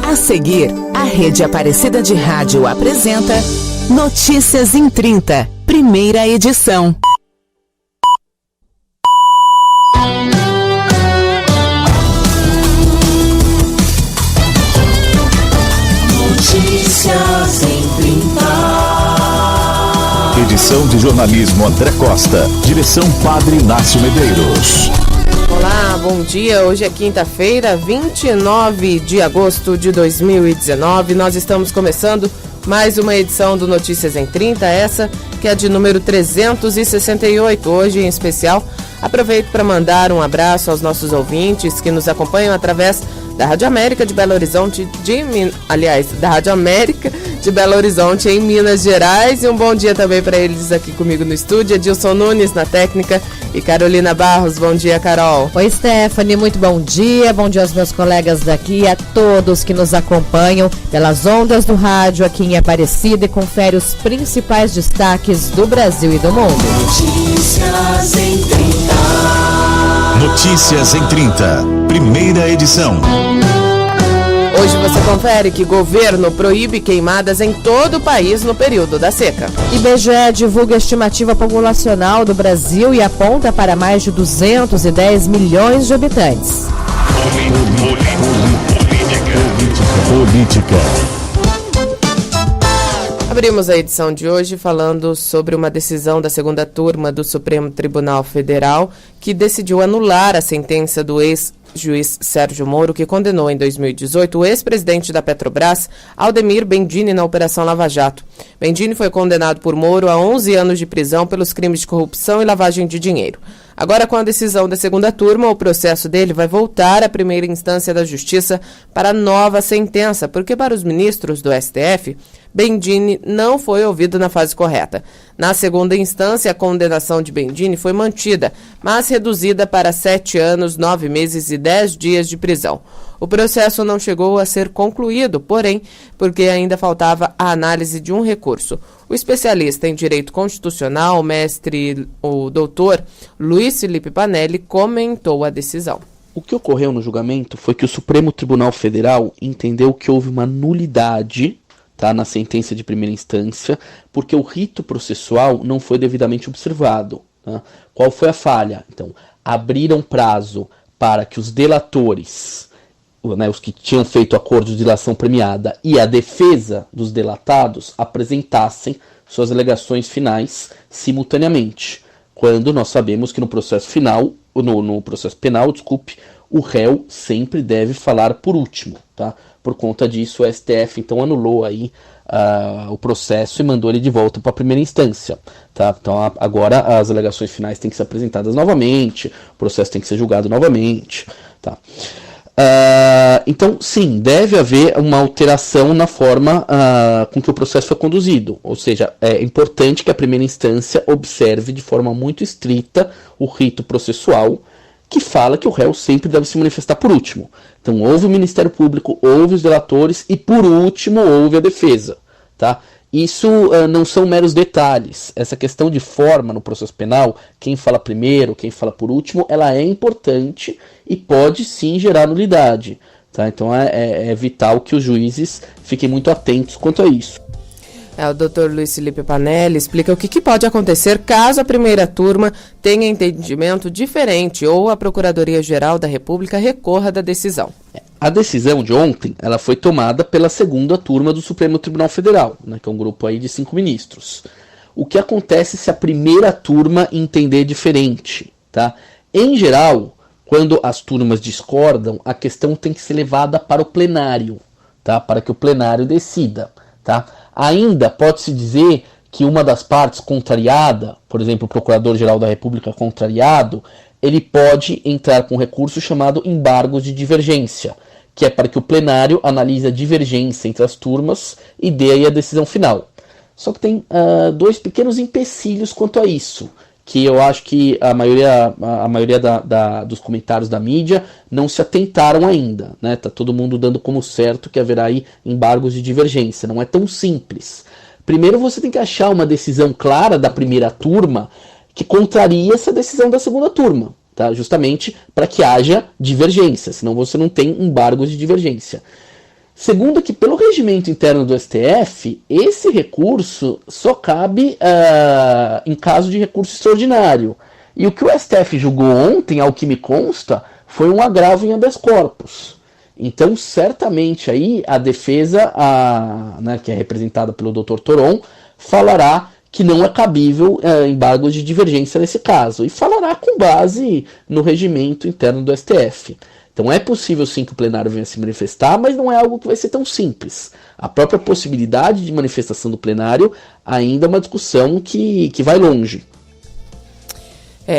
A seguir, a Rede Aparecida de Rádio apresenta Notícias em 30, primeira edição. Notícias em 30. Edição de jornalismo André Costa. Direção Padre Inácio Medeiros. Olá, bom dia. Hoje é quinta-feira, 29 de agosto de 2019. Nós estamos começando mais uma edição do Notícias em 30, essa que é de número 368. Hoje, em especial, aproveito para mandar um abraço aos nossos ouvintes que nos acompanham através da Rádio América de Belo Horizonte, da Rádio América de Belo Horizonte, em Minas Gerais. E um bom dia também para eles aqui comigo no estúdio, Edilson Nunes na técnica e Carolina Barros. Bom dia, Carol. Oi, Stephanie, muito bom dia aos meus colegas daqui e a todos que nos acompanham pelas ondas do rádio aqui em Aparecida e confere os principais destaques do Brasil e do mundo. Notícias em 30. Notícias em 30, primeira edição. Hoje você confere que governo proíbe queimadas em todo o país no período da seca. IBGE divulga a estimativa populacional do Brasil e aponta para mais de 210 milhões de habitantes. Política. Abrimos a edição de hoje falando sobre uma decisão da segunda turma do Supremo Tribunal Federal que decidiu anular a sentença do ex-juiz Sérgio Moro, que condenou em 2018 o ex-presidente da Petrobras, Aldemir Bendini, na Operação Lava Jato. Bendini foi condenado por Moro a 11 anos de prisão pelos crimes de corrupção e lavagem de dinheiro. Agora, com a decisão da segunda turma, o processo dele vai voltar à primeira instância da Justiça para nova sentença, porque para os ministros do STF, Bendini não foi ouvido na fase correta. Na segunda instância, a condenação de Bendini foi mantida, mas reduzida para 7 anos, 9 meses e 10 dias de prisão. O processo não chegou a ser concluído, porém, porque ainda faltava a análise de um recurso. O especialista em direito constitucional, o doutor Luiz Felipe Panelli, comentou a decisão. O que ocorreu no julgamento foi que o Supremo Tribunal Federal entendeu que houve uma nulidade, na sentença de primeira instância, porque o rito processual não foi devidamente observado. Qual foi a falha? Então, abriram prazo para que os delatores, os que tinham feito acordo de delação premiada, e a defesa dos delatados apresentassem suas alegações finais simultaneamente, quando nós sabemos que no processo final, no processo penal, o réu sempre deve falar por último, tá? Por conta disso, o STF então anulou aí o processo e mandou ele de volta para a primeira instância, tá? Então agora as alegações finais têm que ser apresentadas novamente, o processo tem que ser julgado novamente, tá? Então sim, deve haver uma alteração na forma com que o processo foi conduzido, ou seja, é importante que a primeira instância observe de forma muito estrita o rito processual, que fala que o réu sempre deve se manifestar por último. Então houve o Ministério Público, houve os delatores e por último houve a defesa, tá? Isso não são meros detalhes. Essa questão de forma no processo penal, quem fala primeiro, quem fala por último, ela é importante e pode sim gerar nulidade, tá? Então é vital que os juízes fiquem muito atentos quanto a isso. O Dr. Luiz Felipe Panelli explica o que pode acontecer caso a primeira turma tenha entendimento diferente ou a Procuradoria-Geral da República recorra da decisão. A decisão de ontem ela foi tomada pela segunda turma do Supremo Tribunal Federal, que é um grupo aí de 5 ministros. O que acontece se a primeira turma entender diferente? Tá? Em geral, quando as turmas discordam, a questão tem que ser levada para o plenário, tá? Para que o plenário decida. Tá? Ainda pode-se dizer que uma das partes contrariada, por exemplo, o Procurador-Geral da República contrariado, ele pode entrar com um recurso chamado embargos de divergência, que é para que o plenário analise a divergência entre as turmas e dê aí a decisão final. Só que tem 2 pequenos empecilhos quanto a isso, que eu acho que a maioria dos comentários da mídia não se atentaram ainda, né? Tá todo mundo dando como certo que haverá aí embargos de divergência. Não é tão simples. Primeiro você tem que achar uma decisão clara da primeira turma que contraria essa decisão da segunda turma. tá? Justamente para que haja divergência, senão você não tem embargos de divergência. Segundo, que pelo regimento interno do STF, esse recurso só cabe em caso de recurso extraordinário. E o que o STF julgou ontem, ao que me consta, foi um agravo em habeas corpus. Então, certamente aí a defesa, né, que é representada pelo Dr. Toron, falará que não é cabível embargos de divergência nesse caso. E falará com base no regimento interno do STF. Então é possível sim que o plenário venha se manifestar, mas não é algo que vai ser tão simples. A própria possibilidade de manifestação do plenário ainda é uma discussão que vai longe.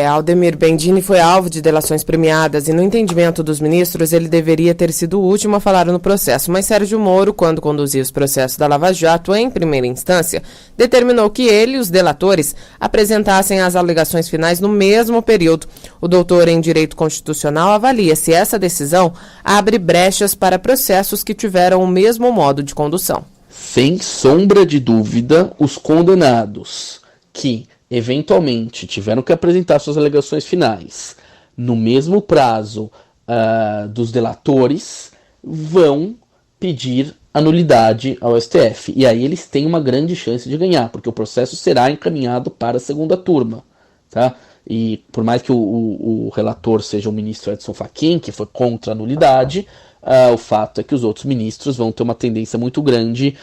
Aldemir Bendini foi alvo de delações premiadas e, no entendimento dos ministros, ele deveria ter sido o último a falar no processo. Mas Sérgio Moro, quando conduzia os processos da Lava Jato em primeira instância, determinou que ele e os delatores apresentassem as alegações finais no mesmo período. O doutor em Direito Constitucional avalia se essa decisão abre brechas para processos que tiveram o mesmo modo de condução. Sem sombra de dúvida, os condenados que eventualmente tiveram que apresentar suas alegações finais no mesmo prazo dos delatores vão pedir a nulidade ao STF. E aí eles têm uma grande chance de ganhar, porque o processo será encaminhado para a segunda turma. Tá? E por mais que o relator seja o ministro Edson Fachin, que foi contra a nulidade, o fato é que os outros ministros vão ter uma tendência muito grande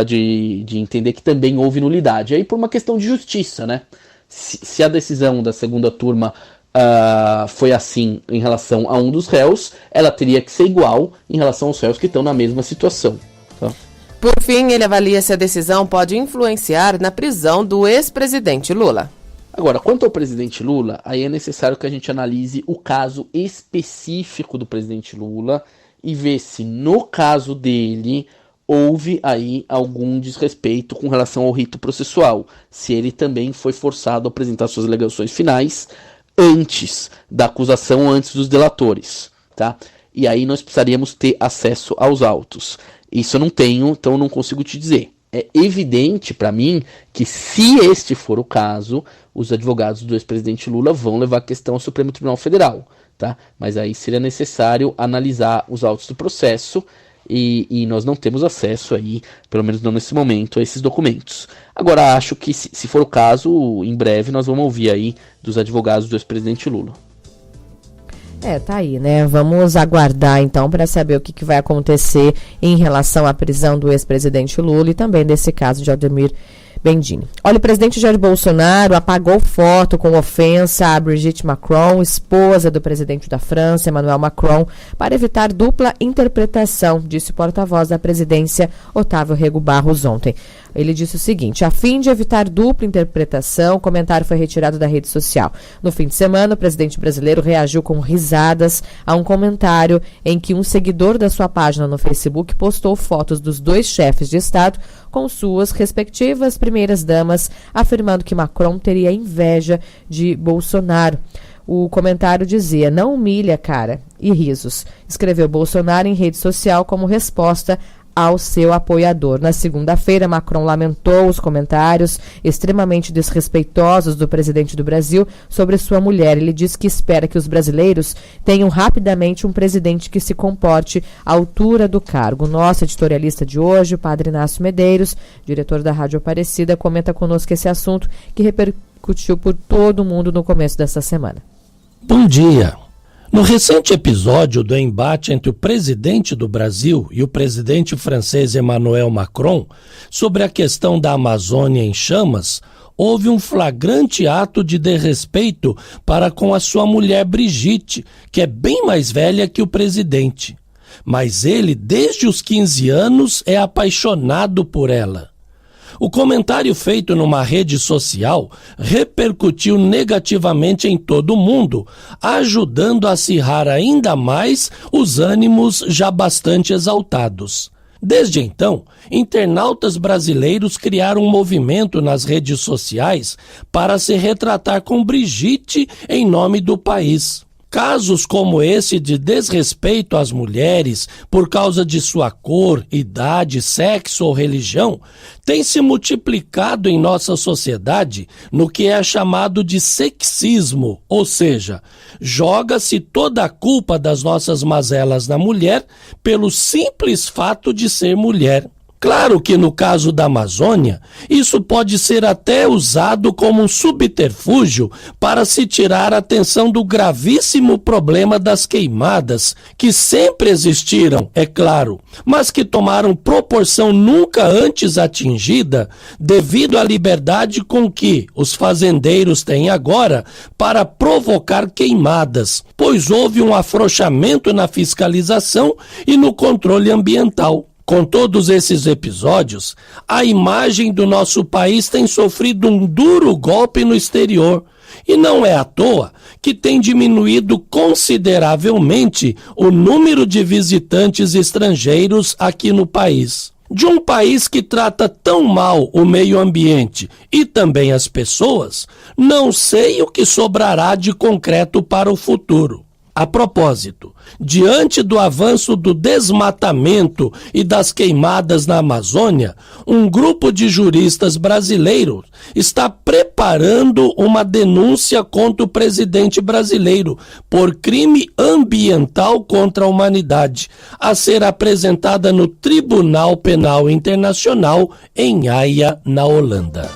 de entender que também houve nulidade. E aí por uma questão de justiça, né? Se a decisão da segunda turma foi assim em relação a um dos réus, ela teria que ser igual em relação aos réus que estão na mesma situação. Tá? Por fim, ele avalia se a decisão pode influenciar na prisão do ex-presidente Lula. Agora, quanto ao presidente Lula, aí é necessário que a gente analise o caso específico do presidente Lula e ver se no caso dele houve aí algum desrespeito com relação ao rito processual, se ele também foi forçado a apresentar suas alegações finais antes da acusação, antes dos delatores, tá? E aí nós precisaríamos ter acesso aos autos. Isso eu não tenho, então eu não consigo te dizer. É evidente para mim que, se este for o caso, os advogados do ex-presidente Lula vão levar a questão ao Supremo Tribunal Federal, tá? Mas aí seria necessário analisar os autos do processo e nós não temos acesso aí, pelo menos não nesse momento, a esses documentos. Agora, acho que, se for o caso, em breve nós vamos ouvir aí dos advogados do ex-presidente Lula. Tá aí, né? Vamos aguardar, então, para saber o que vai acontecer em relação à prisão do ex-presidente Lula e também desse caso de Aldemir Bendini. Olha, o presidente Jair Bolsonaro apagou foto com ofensa a Brigitte Macron, esposa do presidente da França, Emmanuel Macron, para evitar dupla interpretação, disse o porta-voz da presidência, Otávio Rego Barros, ontem. Ele disse o seguinte: a fim de evitar dupla interpretação, o comentário foi retirado da rede social. No fim de semana, o presidente brasileiro reagiu com risadas a um comentário em que um seguidor da sua página no Facebook postou fotos dos dois chefes de Estado com suas respectivas primeiras-damas, afirmando que Macron teria inveja de Bolsonaro. O comentário dizia: não humilha, cara, e risos. Escreveu Bolsonaro em rede social como resposta ao seu apoiador. Na segunda-feira, Macron lamentou os comentários extremamente desrespeitosos do presidente do Brasil sobre sua mulher. Ele disse que espera que os brasileiros tenham rapidamente um presidente que se comporte à altura do cargo. Nosso editorialista de hoje, o padre Inácio Medeiros, diretor da Rádio Aparecida, comenta conosco esse assunto que repercutiu por todo mundo no começo dessa semana. Bom dia. No recente episódio do embate entre o presidente do Brasil e o presidente francês Emmanuel Macron sobre a questão da Amazônia em chamas, houve um flagrante ato de desrespeito para com a sua mulher Brigitte, que é bem mais velha que o presidente. Mas ele, desde os 15 anos, é apaixonado por ela. O comentário feito numa rede social repercutiu negativamente em todo o mundo, ajudando a acirrar ainda mais os ânimos já bastante exaltados. Desde então, internautas brasileiros criaram um movimento nas redes sociais para se retratar com Brigitte em nome do país. Casos como esse de desrespeito às mulheres por causa de sua cor, idade, sexo ou religião têm se multiplicado em nossa sociedade no que é chamado de sexismo, ou seja, joga-se toda a culpa das nossas mazelas na mulher pelo simples fato de ser mulher. Claro que no caso da Amazônia, isso pode ser até usado como um subterfúgio para se tirar a atenção do gravíssimo problema das queimadas, que sempre existiram, é claro, mas que tomaram proporção nunca antes atingida devido à liberdade com que os fazendeiros têm agora para provocar queimadas, pois houve um afrouxamento na fiscalização e no controle ambiental. Com todos esses episódios, a imagem do nosso país tem sofrido um duro golpe no exterior. E não é à toa que tem diminuído consideravelmente o número de visitantes estrangeiros aqui no país. De um país que trata tão mal o meio ambiente e também as pessoas, não sei o que sobrará de concreto para o futuro. A propósito, diante do avanço do desmatamento e das queimadas na Amazônia, um grupo de juristas brasileiros está preparando uma denúncia contra o presidente brasileiro por crime ambiental contra a humanidade, a ser apresentada no Tribunal Penal Internacional em Haia, na Holanda.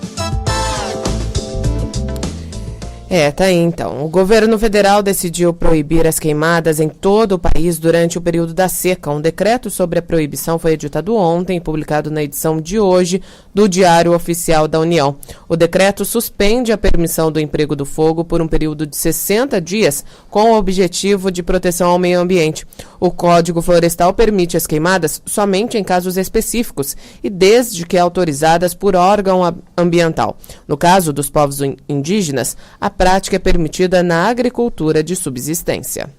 Tá aí então. O governo federal decidiu proibir as queimadas em todo o país durante o período da seca. Um decreto sobre a proibição foi editado ontem e publicado na edição de hoje do Diário Oficial da União. O decreto suspende a permissão do emprego do fogo por um período de 60 dias com o objetivo de proteção ao meio ambiente. O Código Florestal permite as queimadas somente em casos específicos e desde que autorizadas por órgão ambiental. No caso dos povos indígenas, a prática é permitida na agricultura de subsistência.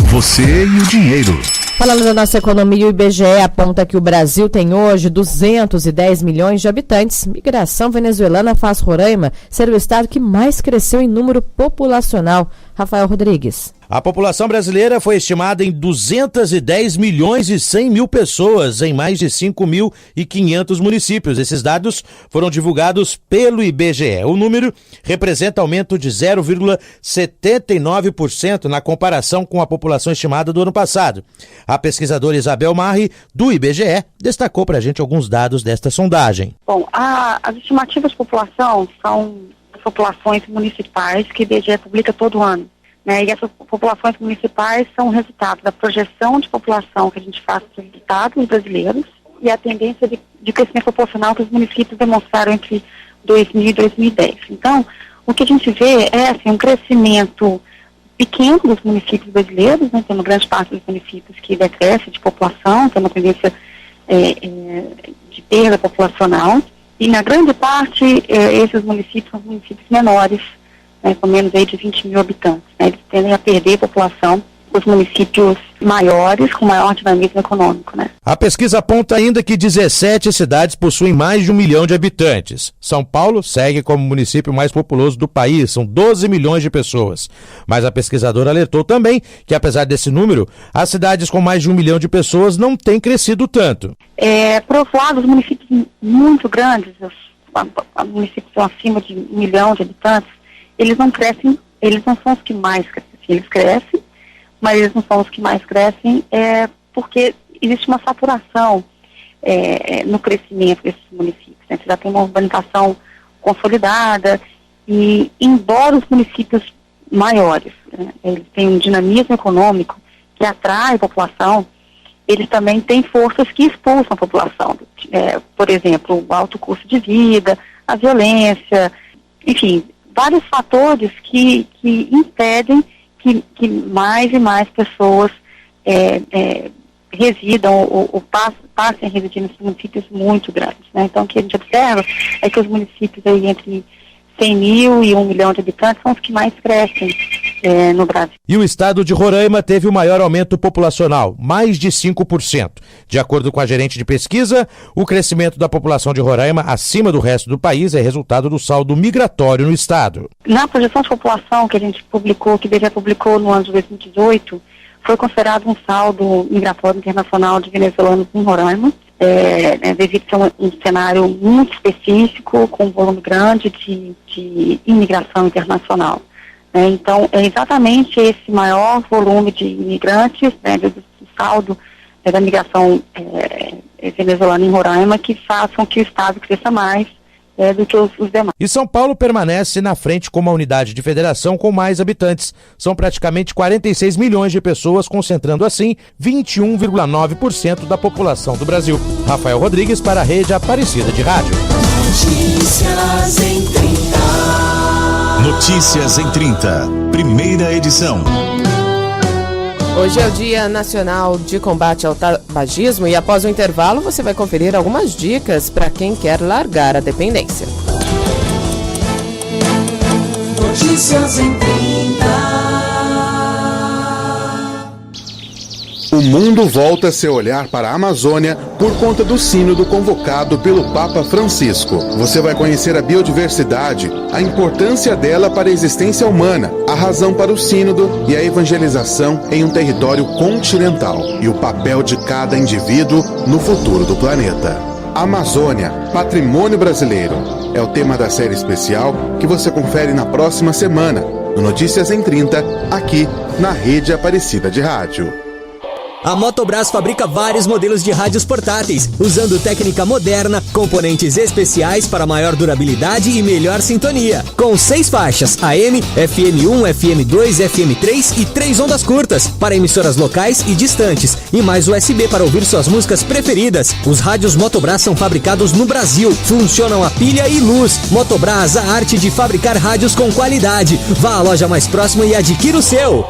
Você e o dinheiro. Falando da nossa economia, o IBGE aponta que o Brasil tem hoje 210 milhões de habitantes. Migração venezuelana faz Roraima ser o estado que mais cresceu em número populacional. Rafael Rodrigues. A população brasileira foi estimada em 210 milhões e 100 mil pessoas em mais de 5.500 municípios. Esses dados foram divulgados pelo IBGE. O número representa aumento de 0,79% na comparação com a população estimada do ano passado. A pesquisadora Isabel Marri, do IBGE, destacou para a gente alguns dados desta sondagem. Bom, as estimativas de população são populações municipais que o IBGE publica todo ano. E essas populações municipais são o resultado da projeção de população que a gente faz para os estados brasileiros e a tendência de crescimento proporcional que os municípios demonstraram entre 2000 e 2010. Então, o que a gente vê é um crescimento pequeno dos municípios brasileiros, tendo grande parte dos municípios que decresce de população, tem uma tendência de perda populacional, e na grande parte esses municípios são municípios menores, com menos aí de 20 mil habitantes. Eles tendem a perder população os municípios maiores, com maior dinamismo econômico. A pesquisa aponta ainda que 17 cidades possuem mais de 1 milhão de habitantes. São Paulo segue como o município mais populoso do país, são 12 milhões de pessoas. Mas a pesquisadora alertou também que, apesar desse número, as cidades com mais de 1 milhão de pessoas não têm crescido tanto. Por outro lado, os municípios muito grandes, os municípios acima de 1 milhão de habitantes, eles não crescem, eles não são os que mais crescem. Eles crescem, mas eles não são os que mais crescem, porque existe uma saturação no crescimento desses municípios. Você já tem uma urbanização consolidada e, embora os municípios maiores, eles têm um dinamismo econômico que atrai a população, eles também têm forças que expulsam a população. Por exemplo, o alto custo de vida, a violência, enfim, vários fatores que impedem que mais e mais pessoas residam ou passem a residir nos municípios muito grandes. Então, o que a gente observa é que os municípios aí entre 100 mil e 1 milhão de habitantes são os que mais crescem no Brasil. E o estado de Roraima teve o maior aumento populacional, mais de 5%. De acordo com a gerente de pesquisa, o crescimento da população de Roraima acima do resto do país é resultado do saldo migratório no estado. Na projeção de população que a gente publicou, que o IBGE publicou no ano de 2018, foi considerado um saldo migratório internacional de venezuelanos em Roraima, devido a ser um cenário muito específico, com um volume grande de imigração internacional. Então, é exatamente esse maior volume de imigrantes, do saldo da migração venezuelana em Roraima, que façam que o estado cresça mais do que os demais. E São Paulo permanece na frente como a unidade de federação com mais habitantes. São praticamente 46 milhões de pessoas, concentrando assim 21,9% da população do Brasil. Rafael Rodrigues para a Rede Aparecida de Rádio. Notícias em 30. Notícias em 30. Primeira edição. Hoje é o Dia Nacional de Combate ao Tabagismo e após o intervalo você vai conferir algumas dicas para quem quer largar a dependência. Notícias em 30. O mundo volta seu olhar para a Amazônia por conta do sínodo convocado pelo Papa Francisco. Você vai conhecer a biodiversidade, a importância dela para a existência humana, a razão para o sínodo e a evangelização em um território continental e o papel de cada indivíduo no futuro do planeta. Amazônia, Patrimônio Brasileiro, é o tema da série especial que você confere na próxima semana, no Notícias em 30, aqui na Rede Aparecida de Rádio. A Motobras fabrica vários modelos de rádios portáteis, usando técnica moderna, componentes especiais para maior durabilidade e melhor sintonia. Com 6 faixas, AM, FM1, FM2, FM3 e 3 ondas curtas, para emissoras locais e distantes, e mais USB para ouvir suas músicas preferidas. Os rádios Motobras são fabricados no Brasil, funcionam a pilha e luz. Motobras, a arte de fabricar rádios com qualidade. Vá à loja mais próxima e adquira o seu.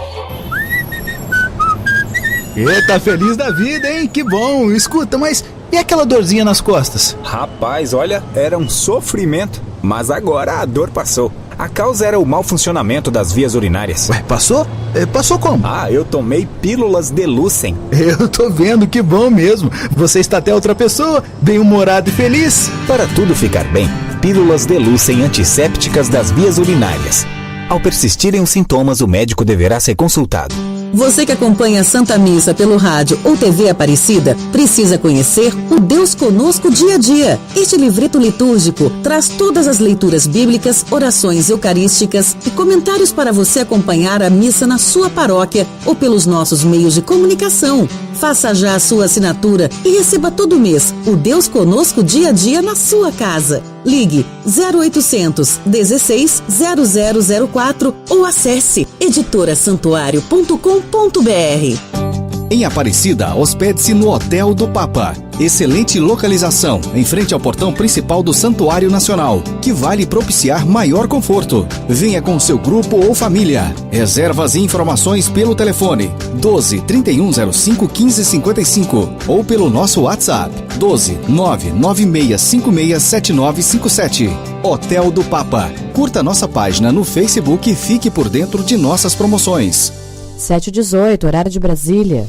Eita, feliz da vida, hein? Que bom. Escuta, mas e aquela dorzinha nas costas? Rapaz, olha, era um sofrimento. Mas agora a dor passou. A causa era o mau funcionamento das vias urinárias. Ué, passou? Passou como? Eu tomei pílulas Delucen. Eu tô vendo, que bom mesmo. Você está até outra pessoa, bem-humorado e feliz. Para tudo ficar bem, pílulas Delucen antissépticas das vias urinárias. Ao persistirem os sintomas, o médico deverá ser consultado. Você que acompanha a Santa Missa pelo rádio ou TV Aparecida, precisa conhecer o Deus Conosco Dia a Dia. Este livreto litúrgico traz todas as leituras bíblicas, orações eucarísticas e comentários para você acompanhar a missa na sua paróquia ou pelos nossos meios de comunicação. Faça já a sua assinatura e receba todo mês o Deus Conosco Dia a Dia na sua casa. Ligue 0800 16 0004 ou acesse editorasantuário.com.br. Em Aparecida, hospede-se no Hotel do Papa. Excelente localização, em frente ao portão principal do Santuário Nacional, que vai lhe propiciar maior conforto. Venha com seu grupo ou família. Reservas e informações pelo telefone 12 3105 1555 ou pelo nosso WhatsApp 12 99656 7957. Hotel do Papa. Curta nossa página no Facebook e fique por dentro de nossas promoções. 7h18, horário de Brasília.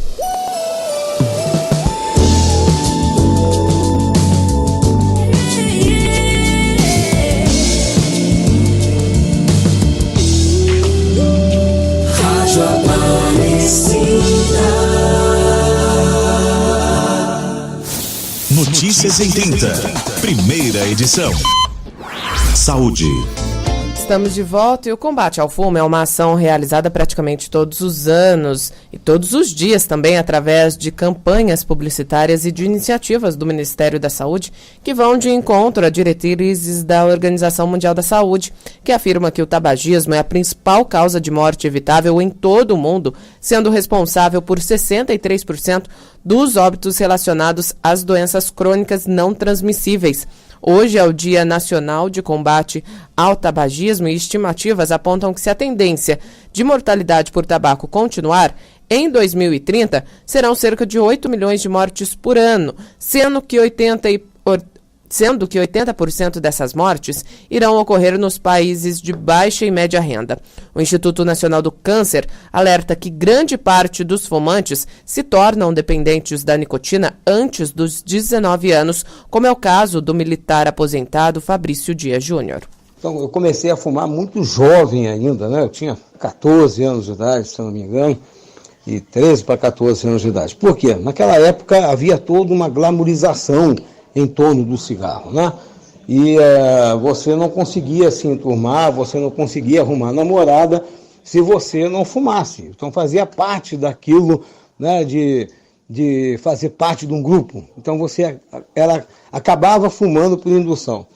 Rádio Aparecida. Notícias em 30. Primeira edição. Saúde. Estamos de volta e o combate ao fumo é uma ação realizada praticamente todos os anos e todos os dias também através de campanhas publicitárias e de iniciativas do Ministério da Saúde que vão de encontro a diretrizes da Organização Mundial da Saúde, que afirma que o tabagismo é a principal causa de morte evitável em todo o mundo, sendo responsável por 63% dos óbitos relacionados às doenças crônicas não transmissíveis. Hoje é o Dia Nacional de Combate ao Tabagismo e estimativas apontam que se a tendência de mortalidade por tabaco continuar, em 2030 serão cerca de 8 milhões de mortes por ano, sendo que sendo que 80% dessas mortes irão ocorrer nos países de baixa e média renda. O Instituto Nacional do Câncer alerta que grande parte dos fumantes se tornam dependentes da nicotina antes dos 19 anos, como é o caso do militar aposentado Fabrício Dias Júnior. Então, eu comecei a fumar muito jovem ainda, né? Eu tinha 14 anos de idade, se não me engano, e 13 para 14 anos de idade. Por quê? Naquela época havia toda uma glamorização em torno do cigarro, né? E você não conseguia se enturmar, você não conseguia arrumar namorada se você não fumasse. Então fazia parte daquilo, né, de fazer parte de um grupo. Então ela acabava fumando por indução.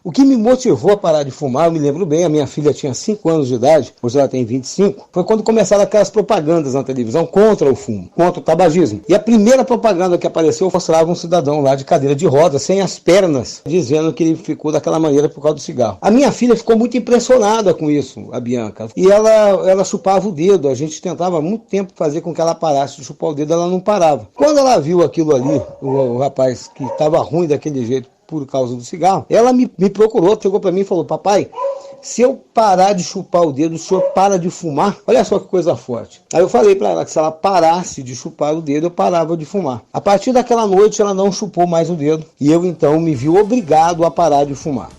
O que me motivou a parar de fumar, eu me lembro bem, a minha filha tinha 5 anos de idade, hoje ela tem 25, foi quando começaram aquelas propagandas na televisão contra o fumo, contra o tabagismo. E a primeira propaganda que apareceu mostrava um cidadão lá de cadeira de rodas, sem as pernas, dizendo que ele ficou daquela maneira por causa do cigarro. A minha filha ficou muito impressionada com isso, a Bianca, e ela chupava o dedo. A gente tentava há muito tempo fazer com que ela parasse de chupar o dedo, ela não parava. Quando ela viu aquilo ali, o rapaz que estava ruim daquele jeito, por causa do cigarro, ela me procurou, chegou para mim e falou: papai, se eu parar de chupar o dedo, o senhor para de fumar? Olha só que coisa forte. Aí eu falei para ela que se ela parasse de chupar o dedo, eu parava de fumar. A partir daquela noite, ela não chupou mais o dedo e eu então me vi obrigado a parar de fumar.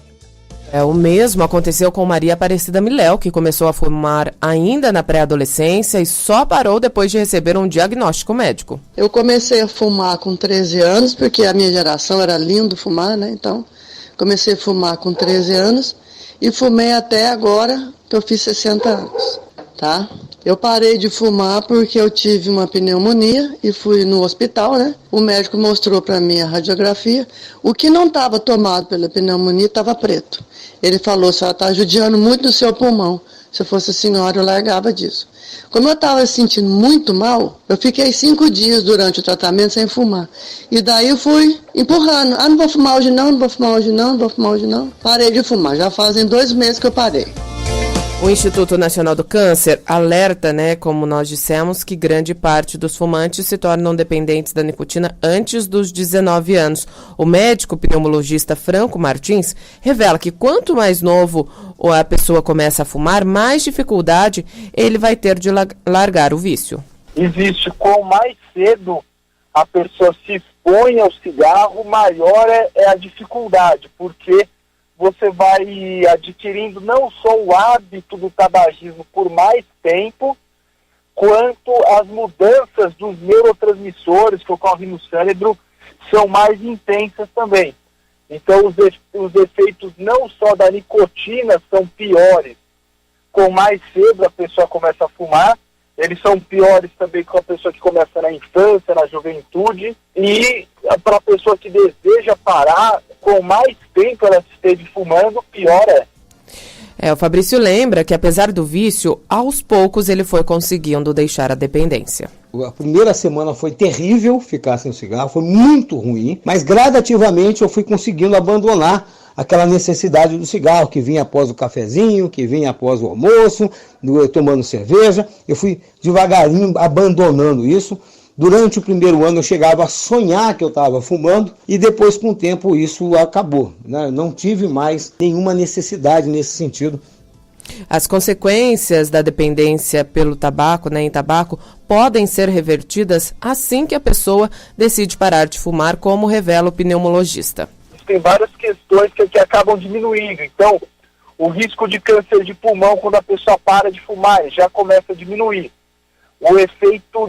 O mesmo aconteceu com Maria Aparecida Miléu, que começou a fumar ainda na pré-adolescência e só parou depois de receber um diagnóstico médico. Eu comecei a fumar com 13 anos, porque a minha geração era lindo fumar, né? Então, comecei a fumar com 13 anos e fumei até agora, que eu fiz 60 anos, tá? Eu parei de fumar porque eu tive uma pneumonia e fui no hospital, né? O médico mostrou para mim a radiografia. O que não estava tomado pela pneumonia estava preto. Ele falou: senhora está judiando muito do seu pulmão. Se eu fosse a senhora, eu largava disso. Como eu estava sentindo muito mal, eu fiquei 5 dias durante o tratamento sem fumar. E daí eu fui empurrando. Não vou fumar hoje não, não vou fumar hoje não, não vou fumar hoje não. Parei de fumar. Já fazem 2 meses que eu parei. O Instituto Nacional do Câncer alerta, como nós dissemos, que grande parte dos fumantes se tornam dependentes da nicotina antes dos 19 anos. O médico pneumologista Franco Martins revela que quanto mais novo a pessoa começa a fumar, mais dificuldade ele vai ter de largar o vício. Existe, quanto mais cedo a pessoa se expõe ao cigarro, maior é a dificuldade, porque você vai adquirindo não só o hábito do tabagismo por mais tempo, quanto as mudanças dos neurotransmissores que ocorrem no cérebro são mais intensas também. Então os efeitos não só da nicotina são piores. Com mais cedo a pessoa começa a fumar, eles são piores também com a pessoa que começa na infância, na juventude, e para a pessoa que deseja parar, com mais tempo ela esteve fumando, pior é. O Fabrício lembra que apesar do vício, aos poucos ele foi conseguindo deixar a dependência. A primeira semana foi terrível ficar sem cigarro, foi muito ruim, mas gradativamente eu fui conseguindo abandonar aquela necessidade do cigarro que vinha após o cafezinho, que vinha após o almoço, tomando cerveja. Eu fui devagarinho abandonando isso. Durante o primeiro ano eu chegava a sonhar que eu estava fumando e depois com o tempo isso acabou, né? Não tive mais nenhuma necessidade nesse sentido. As consequências da dependência pelo tabaco, em tabaco, podem ser revertidas assim que a pessoa decide parar de fumar, como revela o pneumologista. Tem várias questões que acabam diminuindo. Então, o risco de câncer de pulmão, quando a pessoa para de fumar, já começa a diminuir. O efeito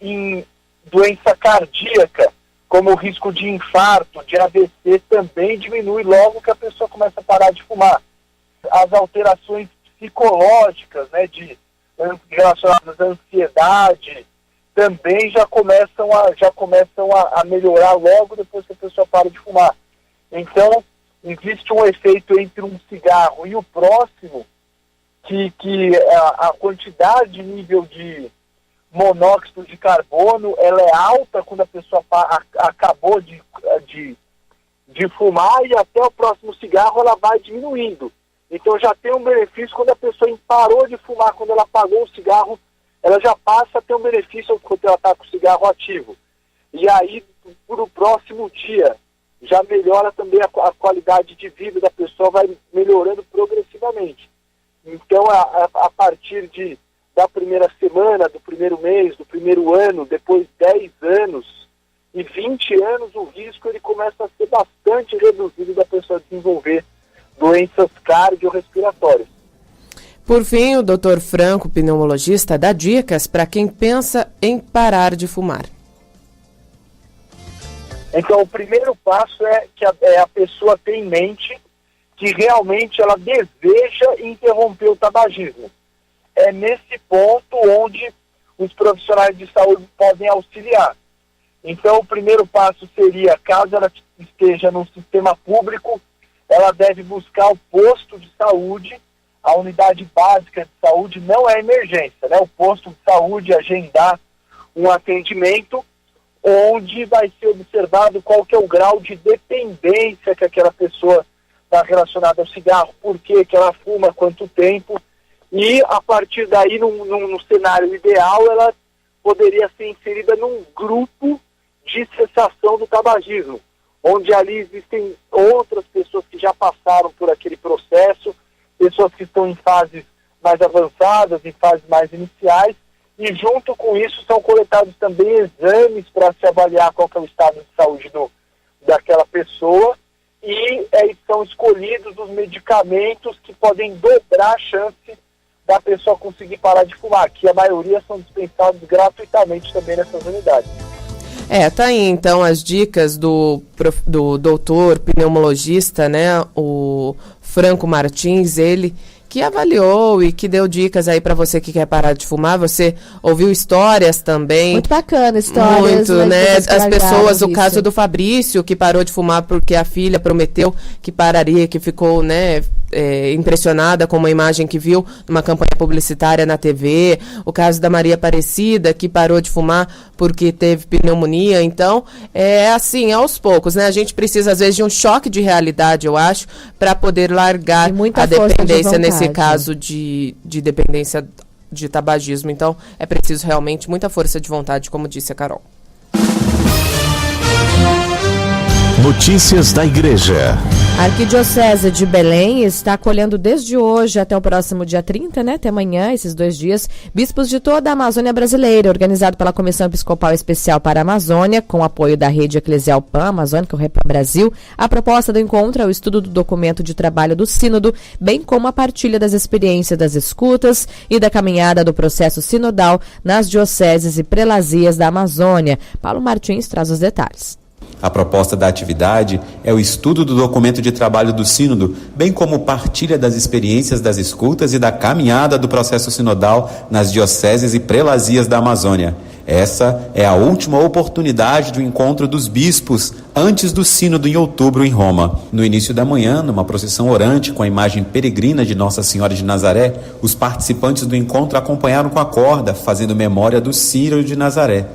em doença cardíaca, como o risco de infarto, de AVC, também diminui logo que a pessoa começa a parar de fumar. As alterações psicológicas, relacionadas à ansiedade, também já começam a melhorar logo depois que a pessoa para de fumar. Então, existe um efeito entre um cigarro e o próximo, que a quantidade de nível de monóxido de carbono ela é alta quando a pessoa acabou de fumar, e até o próximo cigarro ela vai diminuindo. Então já tem um benefício quando a pessoa parou de fumar, quando ela apagou o cigarro, ela já passa a ter um benefício quando ela está com o cigarro ativo. E aí, para o próximo dia, já melhora também a qualidade de vida da pessoa, vai melhorando progressivamente. Então, a partir da primeira semana, do primeiro mês, do primeiro ano, depois 10 anos e 20 anos, o risco ele começa a ser bastante reduzido da pessoa desenvolver doenças cardiorrespiratórias. Por fim, o Dr. Franco, pneumologista, dá dicas para quem pensa em parar de fumar. Então, o primeiro passo é que a pessoa ter em mente que realmente ela deseja interromper o tabagismo. É nesse ponto onde os profissionais de saúde podem auxiliar. Então, o primeiro passo seria, caso ela esteja num sistema público, ela deve buscar o posto de saúde, a unidade básica de saúde, não é emergência, né? O posto de saúde agendar um atendimento onde vai ser observado qual que é o grau de dependência que aquela pessoa está relacionada ao cigarro, por que ela fuma, quanto tempo, e a partir daí, num cenário ideal, ela poderia ser inserida num grupo de cessação do tabagismo, onde ali existem outras pessoas que já passaram por aquele processo, pessoas que estão em fases mais avançadas, em fases mais iniciais, e junto com isso são coletados também exames para se avaliar qual que é o estado de saúde daquela pessoa, e são escolhidos os medicamentos que podem dobrar a chance da pessoa conseguir parar de fumar, que a maioria são dispensados gratuitamente também nessas unidades. Tá aí então as dicas do doutor pneumologista, né, o Franco Martins, ele que avaliou e que deu dicas aí para você que quer parar de fumar. Você ouviu histórias também. Muito bacana, histórias. Muito, né? As pessoas, o caso do Fabrício, que parou de fumar porque a filha prometeu que pararia, que ficou, né, impressionada com uma imagem que viu numa campanha publicitária na TV. O caso da Maria Aparecida, que parou de fumar porque teve pneumonia. Então, é assim, aos poucos, né? A gente precisa, às vezes, de um choque de realidade, eu acho, para poder largar a dependência nesse caso de dependência de tabagismo. Então, é preciso realmente muita força de vontade, como disse a Carol. Notícias da Igreja. A Arquidiocese de Belém está acolhendo desde hoje até o próximo dia 30, né? Até amanhã, esses 2 dias, bispos de toda a Amazônia brasileira, organizado pela Comissão Episcopal Especial para a Amazônia, com apoio da Rede Eclesial Pan-Amazônica, o Repam Brasil. A proposta do encontro é o estudo do documento de trabalho do Sínodo, bem como a partilha das experiências das escutas e da caminhada do processo sinodal nas dioceses e prelazias da Amazônia. Paulo Martins traz os detalhes. A proposta da atividade é o estudo do documento de trabalho do Sínodo, bem como partilha das experiências das escutas e da caminhada do processo sinodal nas dioceses e prelazias da Amazônia. Essa é a última oportunidade do encontro dos bispos antes do Sínodo em outubro em Roma. No início da manhã, numa procissão orante com a imagem peregrina de Nossa Senhora de Nazaré, os participantes do encontro acompanharam com a corda, fazendo memória do Círio de Nazaré.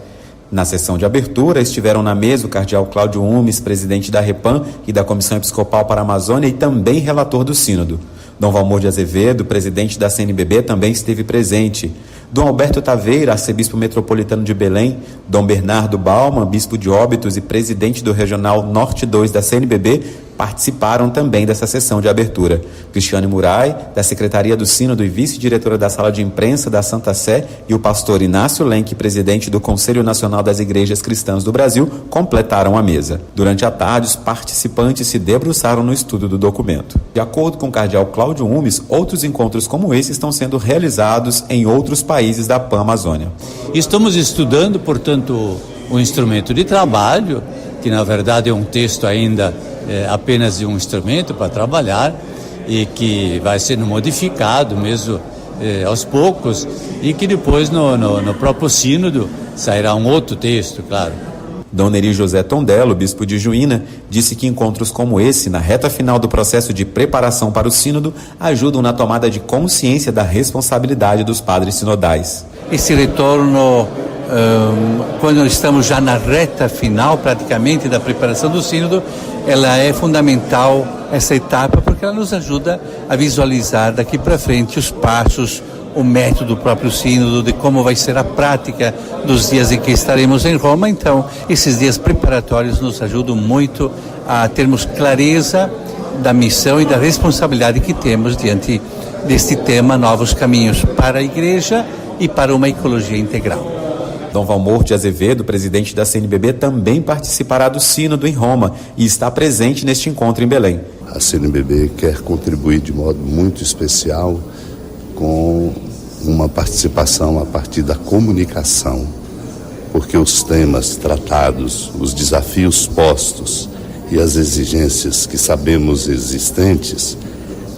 Na sessão de abertura, estiveram na mesa o cardeal Cláudio Umes, presidente da Repam e da Comissão Episcopal para a Amazônia e também relator do Sínodo. Dom Valmor de Azevedo, presidente da CNBB, também esteve presente. Dom Alberto Taveira, arcebispo metropolitano de Belém, Dom Bernardo Bauman, bispo de Óbidos e presidente do Regional Norte 2 da CNBB, participaram também dessa sessão de abertura. Cristiane Murai, da Secretaria do Sínodo e vice-diretora da Sala de Imprensa da Santa Sé, e o pastor Inácio Lenk, presidente do Conselho Nacional das Igrejas Cristãs do Brasil, completaram a mesa. Durante a tarde, os participantes se debruçaram no estudo do documento. De acordo com o cardeal Cláudio Umes, outros encontros como esse estão sendo realizados em outros países da Pan-Amazônia. Estamos estudando, portanto, um instrumento de trabalho, que na verdade é um texto ainda apenas de um instrumento para trabalhar e que vai sendo modificado mesmo aos poucos e que depois no próprio sínodo sairá um outro texto, claro. Dom Neri José Tondelo, bispo de Juína, disse que encontros como esse, na reta final do processo de preparação para o sínodo, ajudam na tomada de consciência da responsabilidade dos padres sinodais. Esse retorno, quando estamos já na reta final praticamente da preparação do sínodo, ela é fundamental, essa etapa, porque ela nos ajuda a visualizar daqui para frente os passos, o método do próprio sínodo, de como vai ser a prática dos dias em que estaremos em Roma. Então, esses dias preparatórios nos ajudam muito a termos clareza da missão e da responsabilidade que temos diante deste tema Novos Caminhos para a Igreja e para uma ecologia integral. Dom Valmor de Azevedo, presidente da CNBB, também participará do Sínodo em Roma e está presente neste encontro em Belém. A CNBB quer contribuir de modo muito especial com uma participação a partir da comunicação, porque os temas tratados, os desafios postos e as exigências que sabemos existentes,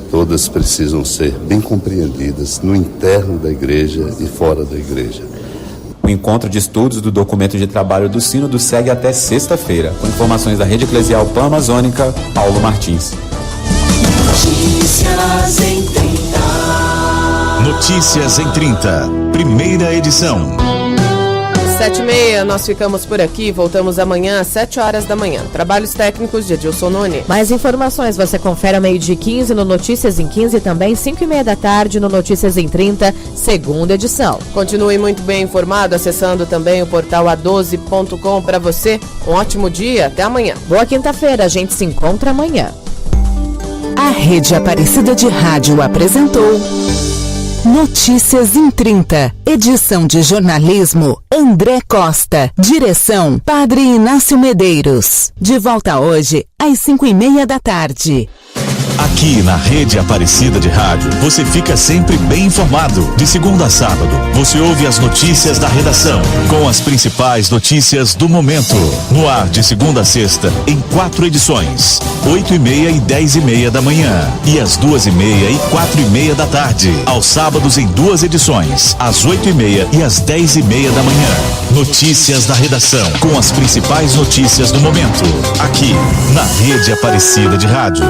todas precisam ser bem compreendidas no interno da igreja e fora da igreja. O encontro de estudos do documento de trabalho do Sínodo segue até sexta-feira. Com informações da Rede Eclesial Pan-Amazônica, Paulo Martins. Notícias em 30. Notícias em 30, primeira edição. 7h30, nós ficamos por aqui. Voltamos amanhã às 7 horas da manhã. Trabalhos técnicos de Edilson Noni. Mais informações você confere ao 12h15 no Notícias em 15 e também 5h30 da tarde no Notícias em 30, segunda edição. Continue muito bem informado, acessando também o portal a12.com. Para você, um ótimo dia. Até amanhã. Boa quinta-feira. A gente se encontra amanhã. A Rede Aparecida de Rádio apresentou Notícias em 30, edição de jornalismo, André Costa, direção, Padre Inácio Medeiros. De volta hoje, às 5h30 da tarde. Aqui na Rede Aparecida de Rádio, você fica sempre bem informado. De segunda a sábado, você ouve as notícias da redação, com as principais notícias do momento. No ar de segunda a sexta, em 4 edições, 8h30 e 10h30 da manhã, e às 2h30 e 4h30 da tarde. Aos sábados em 2 edições, às 8h30 e às 10h30 da manhã. Notícias da redação, com as principais notícias do momento. Aqui, na Rede Aparecida de Rádio.